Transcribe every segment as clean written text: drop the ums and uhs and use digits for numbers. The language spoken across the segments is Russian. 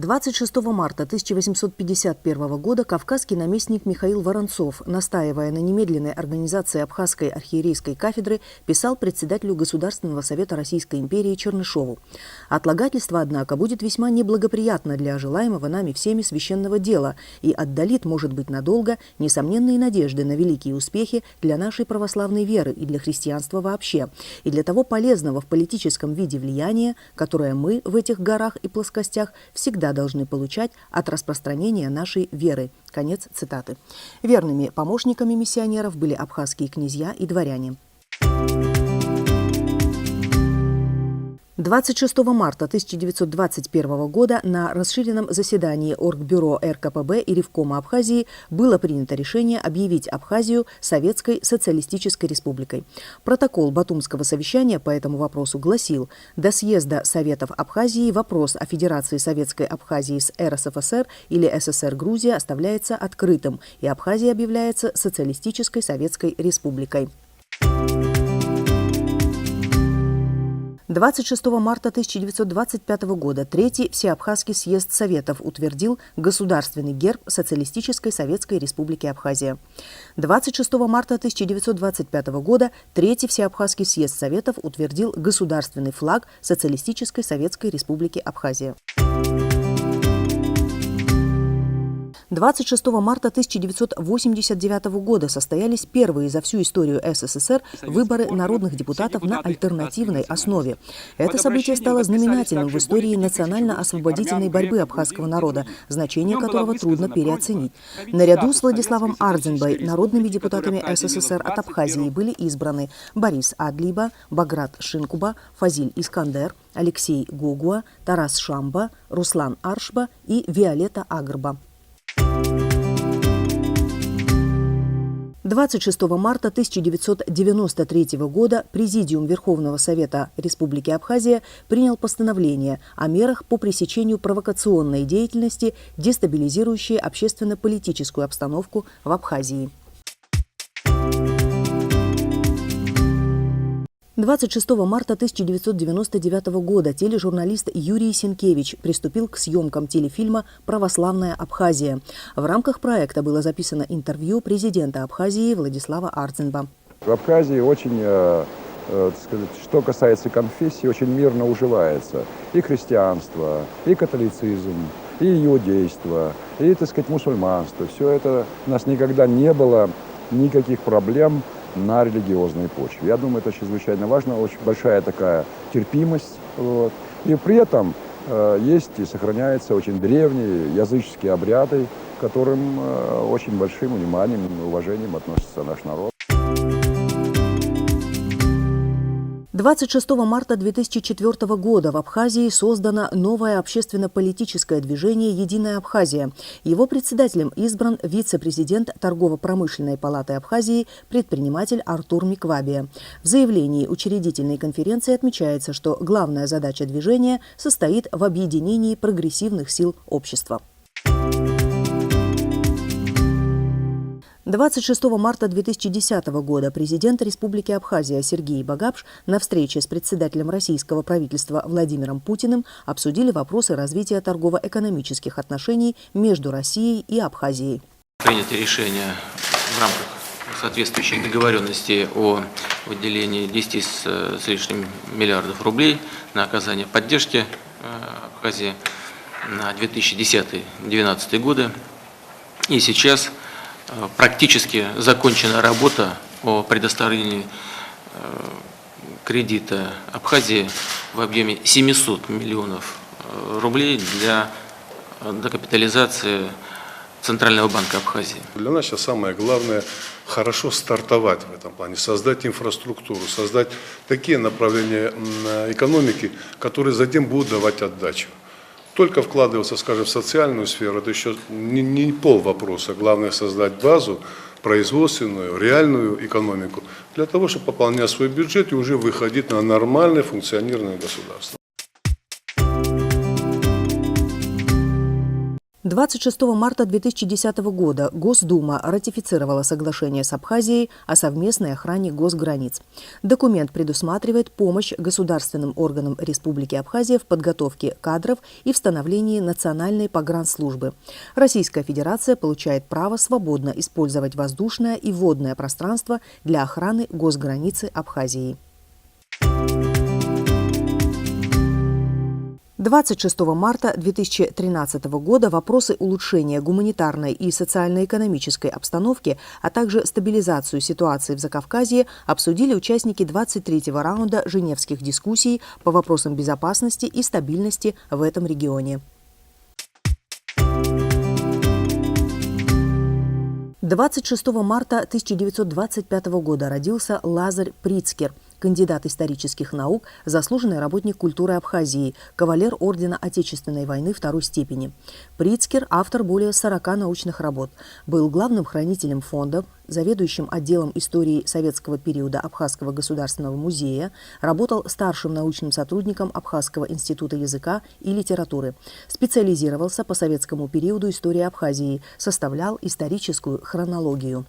26 марта 1851 года кавказский наместник Михаил Воронцов, настаивая на немедленной организации Абхазской архиерейской кафедры, писал председателю Государственного совета Российской империи Чернышову. Отлагательство, однако, будет весьма неблагоприятно для желаемого нами всеми священного дела и отдалит, может быть, надолго, несомненные надежды на великие успехи для нашей православной веры и для христианства вообще, и для того полезного в политическом виде влияния, которое мы в этих горах и плоскостях всегда должны получать от распространения нашей веры. Конец цитаты. Верными помощниками миссионеров были абхазские князья и дворяне. 26 марта 1921 года на расширенном заседании Оргбюро РКПБ и Ревкома Абхазии было принято решение объявить Абхазию Советской Социалистической Республикой. Протокол Батумского совещания по этому вопросу гласил: до съезда Советов Абхазии вопрос о Федерации Советской Абхазии с РСФСР или СССР Грузия оставляется открытым, и Абхазия объявляется Социалистической Советской Республикой. 26 марта 1925 года Третий Всеабхазский съезд Советов утвердил государственный герб Социалистической Советской Республики Абхазия. 26 марта 1925 года Третий Всеабхазский съезд Советов утвердил государственный флаг Социалистической Советской Республики Абхазия. 26 марта 1989 года состоялись первые за всю историю СССР выборы народных депутатов на альтернативной основе. Это событие стало знаменательным в истории национально-освободительной борьбы абхазского народа, значение которого трудно переоценить. Наряду с Владиславом Ардзинбой народными депутатами СССР от Абхазии были избраны Борис Адлиба, Баграт Шинкуба, Фазиль Искандер, Алексей Гогуа, Тарас Шамба, Руслан Аршба и Виолетта Агрба. 26 марта 1993 года Президиум Верховного Совета Республики Абхазия принял постановление о мерах по пресечению провокационной деятельности, дестабилизирующей общественно-политическую обстановку в Абхазии. 26 марта 1999 года тележурналист Юрий Сенкевич приступил к съемкам телефильма «Православная Абхазия». В рамках проекта было записано интервью президента Абхазии Владислава Ардзинба. В Абхазии очень, что касается конфессий, очень мирно уживается и христианство, и католицизм, и иудейство, и, мусульманство. Все это у нас никогда не было никаких проблем на религиозной почве. Я думаю, это чрезвычайно важно, очень большая такая терпимость. И при этом есть и сохраняются очень древние языческие обряды, к которым очень большим вниманием и уважением относится наш народ. 26 марта 2004 года в Абхазии создано новое общественно-политическое движение «Единая Абхазия». Его председателем избран вице-президент Торгово-промышленной палаты Абхазии, предприниматель Артур Миквабия. В заявлении учредительной конференции отмечается, что главная задача движения состоит в объединении прогрессивных сил общества. 26 марта 2010 года президент Республики Абхазия Сергей Багапш на встрече с председателем российского правительства Владимиром Путиным обсудили вопросы развития торгово-экономических отношений между Россией и Абхазией. Принято решение в рамках соответствующих договоренностей о выделении 10 с лишним миллиардов рублей на оказание поддержки Абхазии на 2010-2012 годы. И сейчас практически закончена работа о предоставлении кредита Абхазии в объеме 700 миллионов рублей для докапитализации Центрального банка Абхазии. Для нас сейчас самое главное – хорошо стартовать в этом плане, создать инфраструктуру, создать такие направления экономики, которые затем будут давать отдачу. Только вкладываться, скажем, в социальную сферу, это еще не пол вопроса. Главное создать базу производственную, реальную экономику, для того, чтобы пополнять свой бюджет и уже выходить на нормальное функционирование государства. 26 марта 2010 года Госдума ратифицировала соглашение с Абхазией о совместной охране госграниц. Документ предусматривает помощь государственным органам Республики Абхазия в подготовке кадров и в становлении национальной погранслужбы. Российская Федерация получает право свободно использовать воздушное и водное пространство для охраны госграницы Абхазии. 26 марта 2013 года вопросы улучшения гуманитарной и социально-экономической обстановки, а также стабилизацию ситуации в Закавказье обсудили участники 23-го раунда женевских дискуссий по вопросам безопасности и стабильности в этом регионе. 26 марта 1925 года родился Лазарь Прицкер, кандидат исторических наук, заслуженный работник культуры Абхазии, кавалер Ордена Отечественной войны второй степени. Прицкер – автор более 40 научных работ, был главным хранителем фонда, заведующим отделом истории советского периода Абхазского государственного музея, работал старшим научным сотрудником Абхазского института языка и литературы, специализировался по советскому периоду истории Абхазии, составлял историческую хронологию.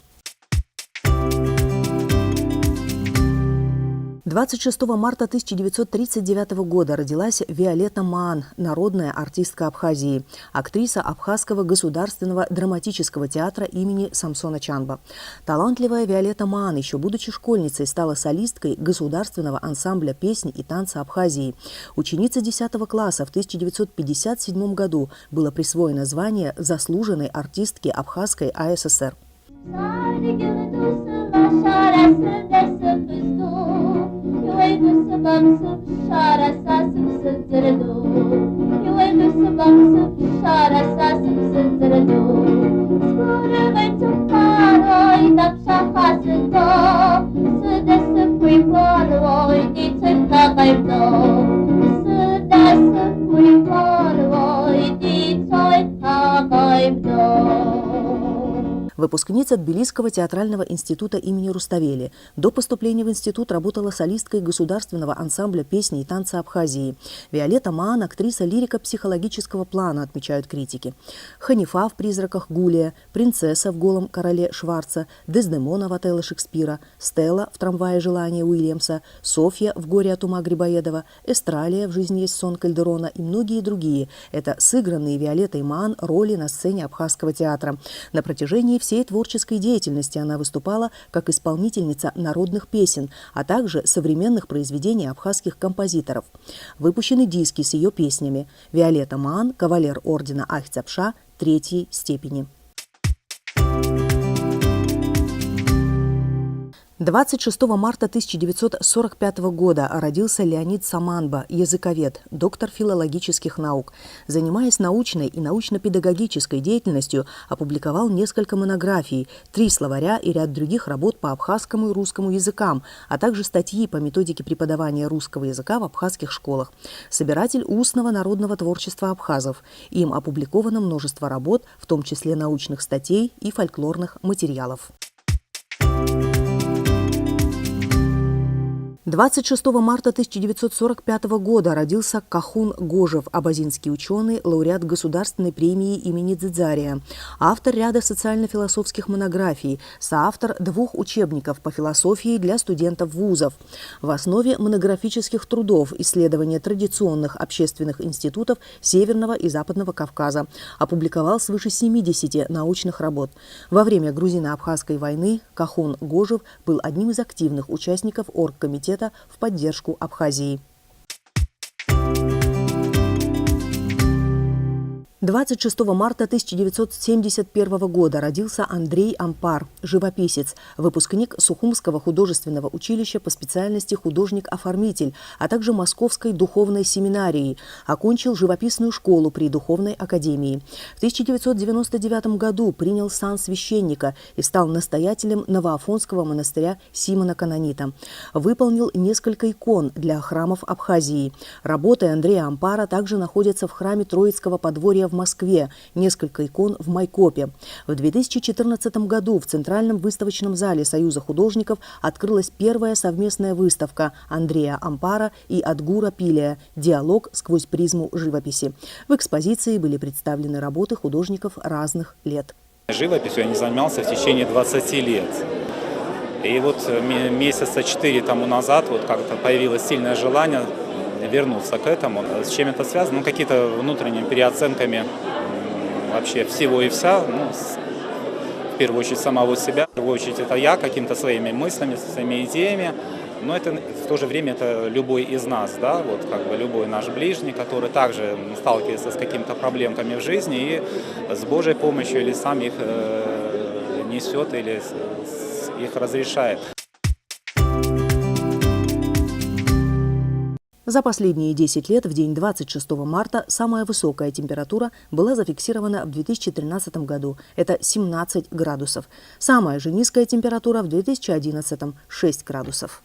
26 марта 1939 года родилась Виолетта Маан, народная артистка Абхазии, актриса Абхазского государственного драматического театра имени Самсона Чанба. Талантливая Виолетта Маан, еще будучи школьницей, стала солисткой государственного ансамбля песни и танца Абхазии. Ученица 10 класса в 1957 году было присвоено звание заслуженной артистки Абхазской АССР. Выпускница Тбилисского театрального института имени Руставели. До поступления в институт работала солисткой государственного ансамбля песни и танца Абхазии. Виолетта Маан – актриса лирико-психологического плана, отмечают критики. Ханифа в «Призраках Гулия», принцесса в «Голом короле» Шварца, Дездемона в «Отелло» Шекспира, Стелла в «Трамвае желания» Уильямса, Софья в «Горе от ума» Грибоедова, Эстралия в «Жизнь есть сон» Кальдерона и многие другие. Это сыгранные Виолеттой Маан роли на сцене Абхазского театра. На протяжении всей творческой деятельности она выступала как исполнительница народных песен, а также современных произведений абхазских композиторов. Выпущены диски с ее песнями. Виолетта Маан, кавалер ордена Ахтябша третьей степени. 26 марта 1945 года родился Леонид Саманба, языковед, доктор филологических наук. Занимаясь научной и научно-педагогической деятельностью, опубликовал несколько монографий, 3 словаря и ряд других работ по абхазскому и русскому языкам, а также статьи по методике преподавания русского языка в абхазских школах. Собиратель устного народного творчества абхазов. Им опубликовано множество работ, в том числе научных статей и фольклорных материалов. 26 марта 1945 года родился Кахун Гожев, абазинский ученый, лауреат Государственной премии имени Дзидзария, автор ряда социально-философских монографий, соавтор 2 учебников по философии для студентов вузов. В основе монографических трудов исследования традиционных общественных институтов Северного и Западного Кавказа. Опубликовал свыше 70 научных работ. Во время грузино-абхазской войны Кахун Гожев был одним из активных участников оргкомитета в поддержку Абхазии. 26 марта 1971 года родился Андрей Ампар, живописец, выпускник Сухумского художественного училища по специальности художник-оформитель, а также Московской духовной семинарии. Окончил живописную школу при Духовной академии. В 1999 году принял сан священника и стал настоятелем Новоафонского монастыря Симона Канонита. Выполнил несколько икон для храмов Абхазии. Работы Андрея Ампара также находятся в храме Троицкого подворья в Москве, несколько икон в Майкопе. В 2014 году в Центральном выставочном зале Союза художников открылась первая совместная выставка Андрея Ампара и Адгура Пилия «Диалог сквозь призму живописи». В экспозиции были представлены работы художников разных лет. Живописью я не занимался в течение 20 лет. И вот месяца 4 тому назад вот как-то появилось сильное желание вернуться к этому. С чем это связано? Ну, какие-то внутренними переоценками вообще всего и вся. Ну, в первую очередь самого себя, в первую очередь это я, какими-то своими мыслями, своими идеями. Но это в то же время это любой из нас, да, вот как бы любой наш ближний, который также сталкивается с какими-то проблемками в жизни и с Божьей помощью или сам их несет или их разрешает. За последние 10 лет в день 26 марта самая высокая температура была зафиксирована в 2013 году. Это 17 градусов. Самая же низкая температура в 2011 – 6 градусов.